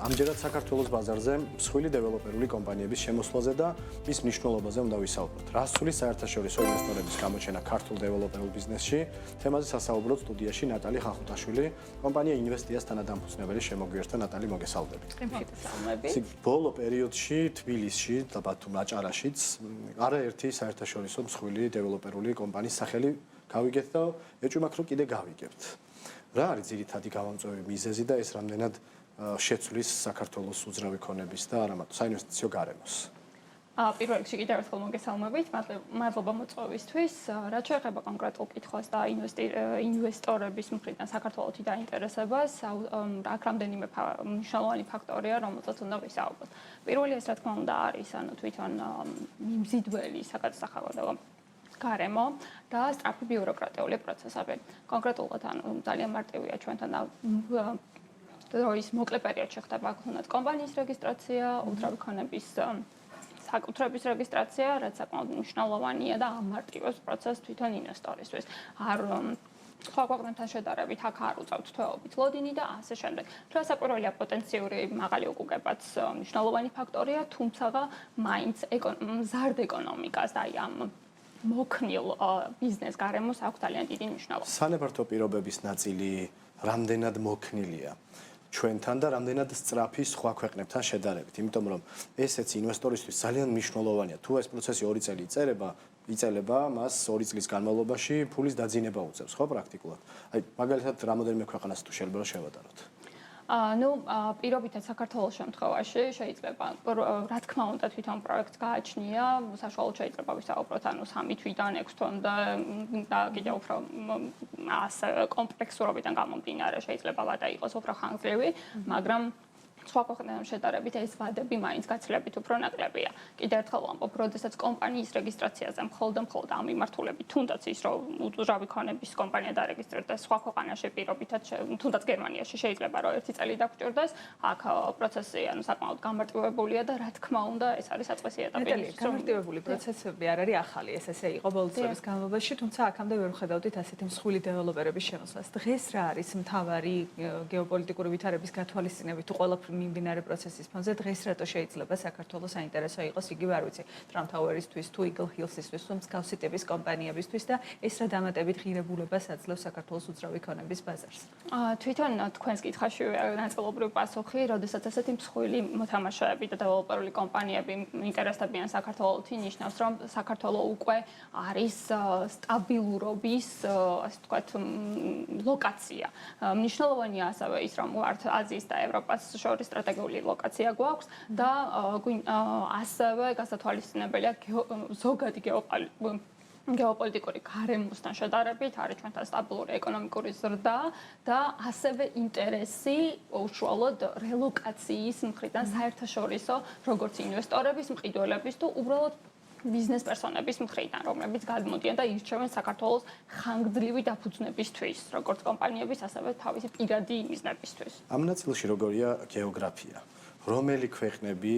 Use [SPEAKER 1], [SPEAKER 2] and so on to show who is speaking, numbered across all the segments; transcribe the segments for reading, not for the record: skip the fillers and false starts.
[SPEAKER 1] ამჯერად საქართველოს ბაზარზე მსხვილი დეველოპერული კომპანიების შემოსვლაზე და მის მნიშვნელობაზე უნდა ვისაუბროთ. რა სულის საერთაშორისო ინვესტორების გამოჩენა ქართულ დეველოპერულ ბიზნესში, თემაზე სასაუბროთ სტუდიაში ნატალი ხახუტაშვილი, კომპანია ინვესტიას თანადამფუძნებელი შემოგვიერთდა. ნატალი, მოგესალმებით. ბოლო პერიოდში თბილისში და ბათუმ აჭარაშიც არაერთი საერთაშორისო მსხვილი დეველოპერული კომპანიის სახელი გავიგეთ და ეჭვმაქვს, რომ კიდე გავიგებთ. რა არის ძირითადი გამომწვევი მიზეზი და ეს რამდენად შეცვლის საქართველოს უძრავი ქონების და არა მარტო საინვესტიციო გარემოს?
[SPEAKER 2] პირველ რიგში კიდევ ერთხელ მოგესალმებით. მადლობა მოწვევისთვის. რაც შეეხება კონკრეტულ კითხვას და ინვესტორების მხრიდან საქართველოს დაინტერესებას, აქ რამდენიმე მნიშვნელოვანი ფაქტორია, რომელზეც უნდა ვისაუბროთ. პირველი ეს რა თქმა უნდა არის, თვითონ მიმზიდველი საგადასახადო გარემო და სწრაფი ბიუროკრატიული პროცესები. კონკრეტულად ძალიან მარტივია ჩვენთან დროის მოკლე პერიოდში ხდება გქონდათ კომპანიის რეგისტრაცია, უძრავი ქონების საკუთრების რეგისტრაცია, რაც საკმაოდ მნიშვნელოვანია და ამარტივებს პროცესს თვითონ ინვესტორისთვის. სხვა ქვეყნებთან შედარებით აქ არ უწევთ თვეობით ლოდინი და ასე შემდეგ. ჩვენსაკვირველია პოტენციური მაღალი უკუგებაც მნიშვნელოვანი ფაქტორია, თუმცა მაინც მზარდ ეკონომიკას და ამ მოქნილ ბიზნეს გარემოს აქვს ძალიან დიდი მნიშვნელობა.
[SPEAKER 1] სანებართო პირობების ნაწილი რამდენად მოქნილია ჩვენთან და რამდენად სწრაფი სხვა ქვეყნებთან შედარებით, იმიტომ რომ ესეც ინვესტორისთვის ძალიან მნიშვნელოვანია. თუ ეს პროცესი 2 წელი იწელება, მას 2 წლის განმავლობაში ფულის დაძინება უწევს, ხო, პრაქტიკულად. აი, მაგალითად, რამოდენიმე ქვეყანას თუ შეიძლება რომ შევადაროთ.
[SPEAKER 2] პირობითად საქართველოს შემთხვევაში შეიძლება რა თქმა უნდა თვითონ პროექტს გააჩნია, საშუალოდ შეიძლება ვისაუბროთ 3 თვიდან 6 თვამდე და კიდევ უფრო კომპლექსურობიდან გამომდინარე შეიძლება ვადა იყოს უფრო ხანგრძლივი, მაგრამ სხვა ქვეყნებთან შედარებით ეს ვადები მაინც გაცილებით უფრო ნაკლებია. კიდევ ერთხელ ვამბობ, როდესაც კომპანიის რეგისტრაციაზე მხოლოდ ამ მიმართულებით, თუნდაც ის რომ უძრავი ქონების კომპანია დარეგისტრირდეს სხვა ქვეყანაში პირობითად, თუნდაც გერმანიაში შეიძლება რომ 1 წელი დაგჭირდეს, აქ პროცესი საკმაოდ გამარტივებულია და რა თქმა უნდა ეს არის საწყისი ეტაპი.
[SPEAKER 3] გამარტივებული პროცესები არ არის ახალი, ეს ესე იყო ბოლო წლების განმავლობაში, თუმცა აქამდე ვერ ვხედავდით ასეთი მსხვილი დეველოპერების შემოსვლას. დღეს რა არის მთავარი გეოპოლიტიკური ვითარების გათვალისწინებით თუ ყველაფერი მიმდინარე პროცესის ფონზე დღეს რატო შეიძლება საქართველოს საინტერესო იყოს იგივე არ ვიცი Trump Tower-ისთვის თუ Eagle Hills-ისთვის თუ მსგავსი ტიპის კომპანიებისთვის და ეს რა დამატებით ღირებულებას აძლევს საქართველოს უძრავი ქონების ბაზარს?
[SPEAKER 2] თვითონ თქვენს კითხვაში ნაწილობრივ პასუხი, როდესაც ასეთი მსხვილი მოთამაშეები და დეველოპერული კომპანიები ინტერესდებიან საქართველოში, ნიშნავს რომ საქართველო უკვე არის სტაბილურობის, ასე ვთქვათ, ლოკაცია. მნიშვნელოვანია ასევე ის რომ ვართ აზიის და ევროპას შორის სტრატეგიული ლოკაცია გვაქვს და ასევე გასათვალისწინებელია ზოგადი გეოპოლიტიკური გარემოსთან შედარებით არის ჩვენთან სტაბილური ეკონომიკური ზრდა და ასევე ინტერესი უშუალოდ რელოკაციის მხრიდან საერთაშორისო როგორც ინვესტორების, მყიდველების თუ უბრალოდ ბიზნეს პერსონების მხრიდან, რომლებიც გადმოდიან და ირჩევენ საქართველოს ხანგრძლივი დაფუძნებისთვის, როგორც კომპანიების, ასევე თავისი პირადი მიზნებისთვის.
[SPEAKER 1] ამ ნაწილში როგორია გეოგრაფია? რომელი ქვეყნები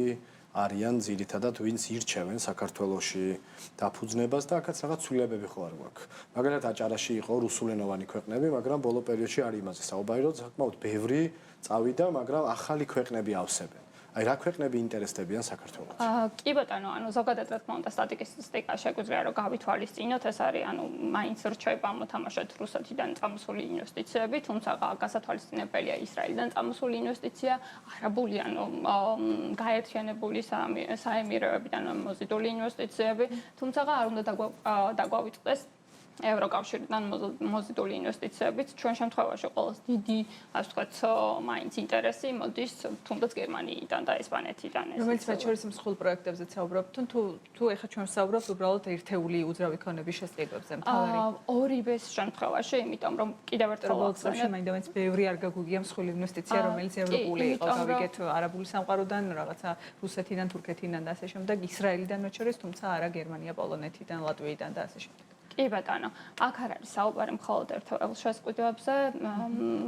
[SPEAKER 1] არიან ძირითადად ვინც ირჩევენ საქართველოში დაფუძნებას და აქაც რაღაც ცვლილებები ხო არ გვაქვს. მაგალითად, აჭარაში იყო რუსულენოვანი ქვეყნები, მაგრამ ბოლო პერიოდში არის იმაზე საუბარი, რომ საკმაოდ ბევრი წავიდა, მაგრამ ახალი ქვეყნები ავსებენ. აი რა ქვეყნები ინტერესდებიან საქართველოს?
[SPEAKER 2] კი ბატონო, ზოგადად რა თქმა უნდა სტატისტიკა შეგვიძლია რომ გავითვალისწინოთ, ეს არის მაინც რჩება მოთამაშეთ რუსეთიდან წამოსული ინვესტიციები, თუმცა გასათვალისწინებელია ისრაელიდან წამოსული ინვესტიცია, არაბული გაერთიანებული საემიროებიდან მოზიდული ინვესტიციები, თუმცა არ უნდა დაგვავიწყდეს ევროკავშირიდან მოზიდული ინვესტიციებით ჩვენ შემთხვევაში ყოველს დიდი, ასე ვთქვათ, მაინც ინტერესი მოდის თუნდაც გერმანიიდან და ესპანეთიდან.
[SPEAKER 3] რომელიც მათ შორის მსხვილ პროექტებზეც საუბრობთ, თუ ეხლა ჩვენ საუბრობთ უბრალოდ ერთეული უძრავი ქონების შესყიდვებზე, მთავარი.
[SPEAKER 2] ორივეს შემთხვევაში, იმიტომ რომ კიდევ ერთხელ
[SPEAKER 3] ახსენებ, მაინც ბევრი არ გაგუგია მსხვილი ინვესტიცია, რომელიც ევროპული იყო, გავიგეთ არაბული სამყაროდან, რაღაცა რუსეთიდან, თურქეთიდან და ასე შემდეგ, ისრაელიდან მათ შორის, თუმცა არა გერმანია, პოლონეთიდან, ლატვიიდან და ასე შემდეგ.
[SPEAKER 2] კი ბატონო, აქ არ არის საუბარი მხოლოდ ერთეულ შესყიდვებზე,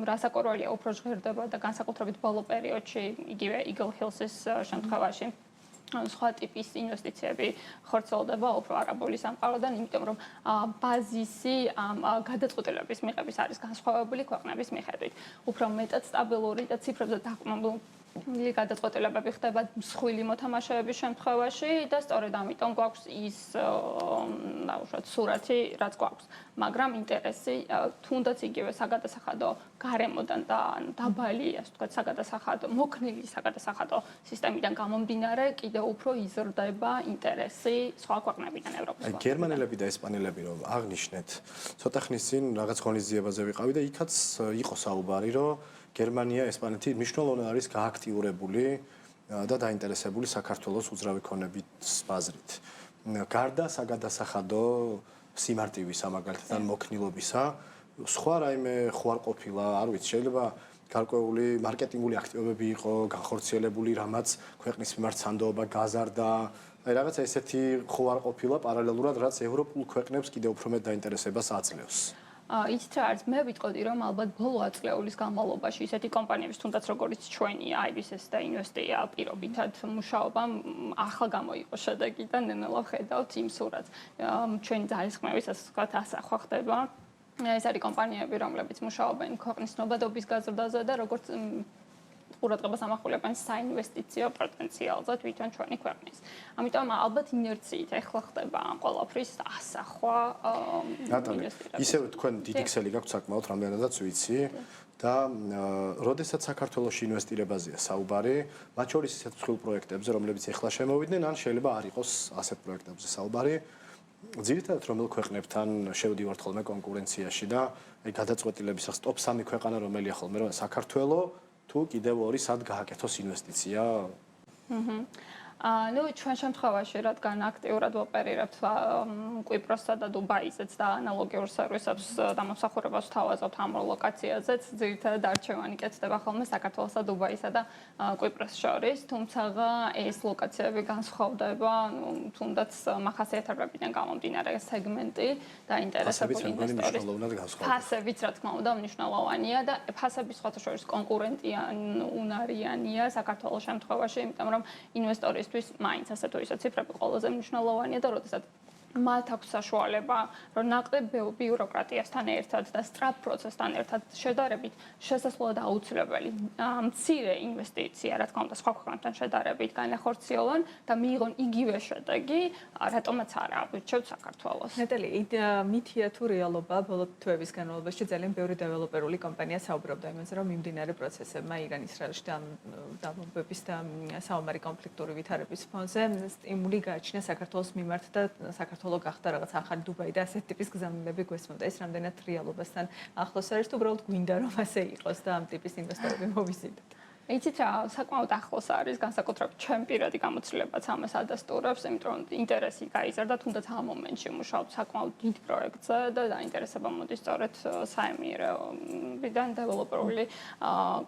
[SPEAKER 2] რასაკვირველია უფრო ჟღერდება და განსაკუთრებით ბოლო პერიოდში იგივე Eagle Hills-ის შემთხვევაში სხვა ტიპის ინვესტიციები ხორციელდება უფრო არაბული სამყაროდან, იმიტომ რომ ბაზისი გადაწყვეტილების მიღების არის განსხვავებული ქვეყნების მიხედვით. უფრო მეტად სტაბილური და ციფრებზე დაყრდნობილ გადაწყვეტილებები ხდება მსხვილი მოთამაშეების შემთხვევაში და სწორედ ამიტომ გვაქვს ის დაუშვათ სურათი, რაც გვაქვს. მაგრამ ინტერესი თუნდაც იგივე საგადასახადო გარემოდან და დაბალი, ასე ვთქვათ, საგადასახადო, მოქნილი საგადასახადო სისტემიდან გამომდინარე, კიდევ უფრო იზრდება ინტერესი სხვა ქვეყნებიდან ევროპის.
[SPEAKER 1] გერმანელები და ესპანელები რომ აღნიშნეთ, ცოტა ხნის წინ რაღაც ღონისძიებაზე ვიყავი და იქაც იყო საუბარი, რომ გერმანია, ესპანეთი მნიშვნელოვნად არის გააქტიურებული და დაინტერესებული საქართველოს უძრავი ქონების ბაზრით. გარდა საგადასახადო სიმარტივისა, მაგალითად, ან მოქნილობისა, სხვა რაიმე ხوار ყოფილა, არ ვიცი, შეიძლება გარკვეული მარკეტინგული აქტივობები იყო, განხორციელებული, რამაც ქვეყნის მიმართ სანდოობა გაზარდა. აი რაღაცა ესეთი ხوار ყოფილა პარალელურად, რაც ევროპულ ქვეყნებს კიდევ უფრო მეტ დაინტერესებას აძლევს.
[SPEAKER 2] იცით რა არის, მე ვიტყოდი რომ ალბათ ბოლო ათწლეულის განმავლობაში ისეთი კომპანიების თუნდაც როგორც ჩვენი IBS და Investია პირობითად მუშაობამ ახლა გამოიყო შედეგი და ნელ-ნელა ვხედავთ იმ სურათს. ჩვენი ძალისხმევის ასე ვთქვათ ასახვა ხდება. ეს არის კომპანიები, რომლებიც მუშაობენ ქვეყნის ცნობადობის გაზრდაზე და როგორც ყურადღებას ამახვილებენ საინვესტიციო პოტენციალზე თვითონ ჩვენი ქვეყნის. ამიტომ ალბათ ინერციით ეხლა ხდება ყველაფრის ასახვა
[SPEAKER 1] ინვესტირებაში. ისევ თქვენ დიდი ქსელი გაქვთ საკმაოდ, რამდენადაც ვიცი და როდესაც საქართველოში ინვესტირებაზეა საუბარი, მათ შორის ისეთ მსხვილ პროექტებზე, რომლებიც ეხლა შემოვიდნენ, ან შეიძლება არ იყოს ასეთ პროექტებზე საუბარი. ძირითადად რომელ ქვეყნებთან შევდივართ ხოლმე კონკურენციაში და აი გადაწყვეტილებისას ტოპ 3 ქვეყანა რომელია ხოლმე, რომ საქართველო თუ კიდევ ორი სად გააკეთოს ინვესტიცია?
[SPEAKER 2] ნუ ჩვენ შემთხვევაში რადგან აქტიურად ვოპერირებთ კვიპროსსა და დუბაიზეც და ანალოგიურ სერვისებს დამსახურებას ვთავაზობთ ამ ლოკაციაზეც, ძირითადად არჩევანი კეთდება ხოლმე საქართველოს და დუბაისა და კვიპროს შორის, თუმცა ეს ლოკაციები განსხვავდება, თუნდაც მახასიათებლებიდან გამომდინარე სეგმენტი და ინტერესებული ინვესტორის. ფასებიც რა თქმა უნდა მნიშვნელოვანია და ფასების სხვათა შორის კონკურენტუნარიანია საქართველოს შემთხვევაში, იმიტომ რომ ინვესტორის მაინც ასე თუ ისე ციფრები ყველაზე მნიშვნელოვანია და როდესაც მათ აქვს საშუალება, რომ ნაკლებ ბიუროკრატიასთან ერთად და სწრაფ პროცესთან ერთად შედარებით შესაძლოა და აუცილებელი მცირე ინვესტიცია, რა თქმა უნდა, სხვა ქვეყნებთან შედარებით განახორციელონ და მიიღონ იგივე შედეგი, რატომაც არა აღვიჩევთ საქართველოს.
[SPEAKER 3] ნეტელი, მითია თუ რეალობა ბოლო თვეების განმავლობაში ძალიან ბევრი დეველოპერული კომპანია საუბრობდა იმაზე, რომ მიმდინარე პროცესებმა ირან-ისრაელში დამოუკიდებლობის და საომარი კონფლიქტური ვითარების ფონზე სტიმული გააჩინა საქართველოს მიმართ და საქართველოს გახდა რაღაც ახალი დუბაი და ასეთ ტიპის გზავნილები გვესმოდა. ეს რამდენად რეალობასთან ახლოს არის თუ უბრალოდ გვინდა რომ ასე იყოს და ამ ტიპის ინვესტორები მოვიზიდოთ?
[SPEAKER 2] იცით რა, საკმაოდ ახლოს არის, განსაკუთრებით ჩემ პირადი გამოცდილებაც ამას ადასტურებს, იმიტომ რომ ინტერესი გაიზარდა, თუნდაც ამ მომენტში მუშაობ საკმაოდ დიდ პროექტზე და დაინტერესება მოდის სწორედ საემირეობიდან დეველოპერული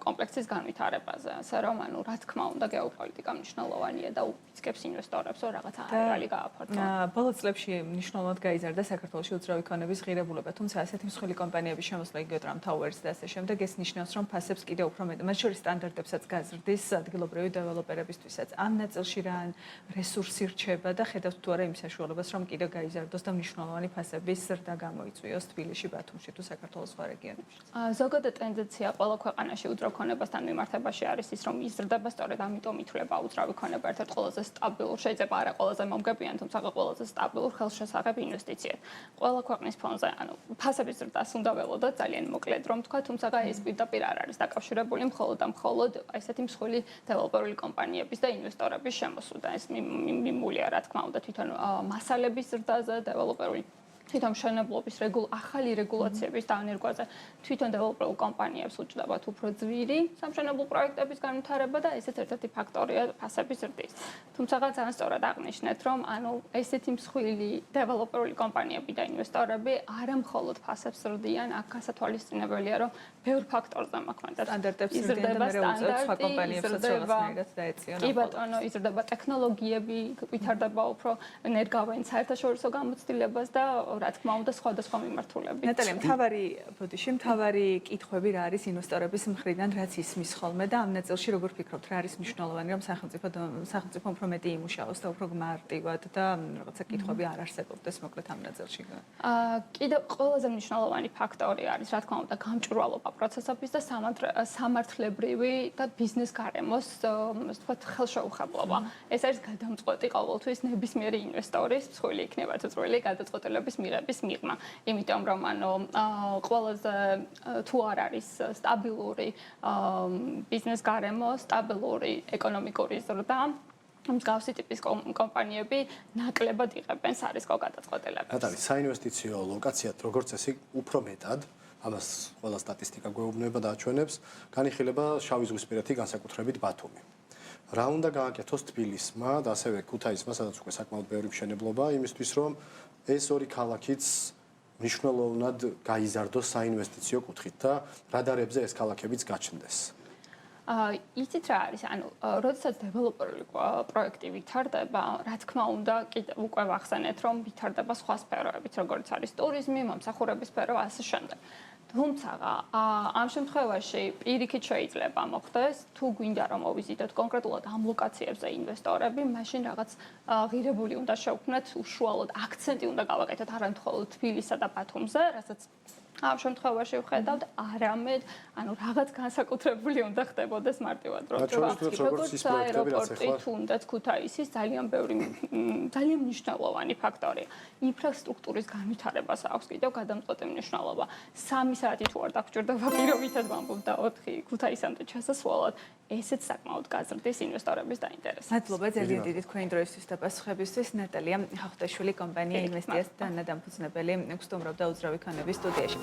[SPEAKER 2] კომპლექსის განვითარებაზე. ასე რომ, ანუ რა თქმა უნდა, გეოპოლიტიკა მნიშვნელოვანია და უპირისპირებს ინვესტორებს, რომ რაღაცა რეალი გააფართოვონ.
[SPEAKER 3] ბოლო წლებში მნიშვნელოვნად გაიზარდა საქართველოში უძრავი ქონების ღირებულება, თუმცა ასეთი მსხვილი კომპანიების შემოსვლა იგივე Trump Towers და ასე შემდეგ ეს ნიშნავს, რომ ფასებს კიდევ უფრო მეტ, მათ შორის სტანდარტებსაც გაზრდის ადგილობრივი დეველოპერებისთვისაც. ამ ნაწილში რა რესურსი რჩება და ხედავთ თუ არა იმ საშუალებას, რომ კიდევ გაიზარდოს და მნიშვნელოვანი ფასების ზრდა გამოიწვიოს თბილისში, ბათუმში თუ საქართველოს სხვა რეგიონებში?
[SPEAKER 2] ზოგადად ტენდენცია ყველა ქვეყანაში უძრავ ქონებასთან მიმართებაში არის ის, რომ იზრდება, სწორედ ამიტომ ითვლება უძრავი ქონება ერთ-ერთ ყველაზე სტაბილურ, შეიძლება არა ყველაზე მომგებიან, თუმცა ყველაზე სტაბილურ ხელშესახებ ინვესტიციად. ყველა ქვეყნის ფონზე, ანუ ფასების ზრდას უნდა ველოდოთ ძალიან მოკლედ რომ თქვა, თუმცა ეს პირდაპირ არ არის დაკავშირებული მხოლოდ და მხოლოდ ესეთი მსხვილი დეველოპერული კომპანიების და ინვესტორების შემოსვლიდან. ეს მიმულია, რა თქმა უნდა, თვითონ მასალების ზრდაზე, დეველოპერული თვითონ მშენებლობის ახალი რეგულაციების დანერგვაზე თვითონ დეველოპერულ კომპანიებს უჭდებათ უფრო ძვირი სამშენებლო პროექტების განვითარება და ესეც ერთ-ერთი ფაქტორია ფასების ზრდის. თუმცა ძალიან სწორად აღნიშნეთ, რომ ანუ ესეთი მსხვილი დეველოპერული კომპანიები და ინვესტორები არა მხოლოდ ფასებს ზრდიან, აქ გასათვალისწინებელია, რომ ბევრ ფაქტორზე მოქმედებს.
[SPEAKER 3] სტანდარტებს იზრდება სხვა კომპანიებსაც რაღაცნაირად დაეწიონ.
[SPEAKER 2] კი ბატონო, იზრდება ტექნოლოგიები, ვითარდება უფრო ენერგავენ საერთაშორისო გამოცდილებას და რა თქმა უნდა სხვადასხვა მიმართულებით.
[SPEAKER 3] ნატალია, მთავარი კითხვები რა არის ინვესტორების მხრიდან, რაც ისმის ხოლმე და ამ ნაწილში როგორ ფიქრობთ, რა არის მნიშვნელოვანი, რომ სახელმწიფო უფრო მეტი იმუშაოს და უფრო მარტივად და რაღაცა კითხვები არ არსებობდეს მოკლედ ამ ნაწილში?
[SPEAKER 2] კიდევ ყველაზე მნიშვნელოვანი ფაქტორი არის, რა თქმა უნდა, გამჭვირვალობა პროცესების და სამართლებრივი და ბიზნეს გარემოს, ასე ვთქვათ, ხელშეუხებლობა. ეს არის გადამწყვეტი ყოველთვის ნებისმიერი ინვესტორის მსხვილი იქნება თუ წვრილი გადაწყვეტილების მიღების მიღმა. იმიტომ რომ ყველაზე თუ არ არის სტაბილური ბიზნეს გარემო, სტაბილური ეკონომიკური ზრდა, მსგავსი ტიპის კომპანიები ნაკლებად იღებენ სარისკო გადაწყვეტილებებს.
[SPEAKER 1] ნატალი, საინვესტიციო ლოკაციად როგორც წესი უფრო მეტად ამას ყველა სტატისტიკა გვეუბნება და აჩვენებს, განიხილება შავიზღვისპირეთი განსაკუთრებით ბათუმი. რა უნდა გააკეთოს თბილისმა და ასევე ქუთაისმა, სადაც უკვე საკმაოდ ბევრი მშენებლობა, იმისთვის რომ ეს ორი ქალაქიც მნიშვნელოვნად გაიზარდოს საინვესტიციო კუთხით და რადარებზე ეს ქალაქებიც გაჩნდეს.
[SPEAKER 2] იცით რა არის, ანუ როდესაც დეველოპერული პროექტი ვითარდება, რა თქმა უნდა, კიდევ უკვე ვახსენეთ, რომ ვითარდება სხვა სფეროებით, როგორც არის ტურიზმი, მომსახურების სფერო, ასე შემდეგ. თუმცა ამ შემთხვევაში პირიქით შეიძლება მოხდეს, თუ გვინდა რომ მოვიზიტოთ კონკრეტულად ამ ლოკაციებზე ინვესტორები, მაშინ რაღაც ღირებული უნდა შევქმნათ, უშუალოდ აქცენტი უნდა გავაკეთოთ არამედ მხოლოდ თბილისსა და ბათუმზე, რასაც ამ შემთხვევაში ვხედავთ, არამედ ანუ რაღაც განსაკუთრებული უნდა ხდებოდეს მარტივად, როგორც აეროპორტი, თუნდაც ქუთაისის ძალიან მნიშვნელოვანი ფაქტორია. ინფრასტრუქტურის განვითარებას აქვს კიდევ გადამწყვეტი მნიშვნელობა. 3 საათი თუ არ დაგჭირდება პირობითად ვამბობ და 4 ქუთაისამდე ჩასასვლელად, ესეც საკმაოდ გაზრდის ინვესტორების დაინტერესებას.
[SPEAKER 3] მადლობა ძალიან დიდი თქვენი დროისთვის და პასუხებისთვის. ნატალია ხახტაშვილი, კომპანია ინვესტიას და დანადამფუძნებელი, გსტუმრობდა უძრავი ქონების სტუდიაში.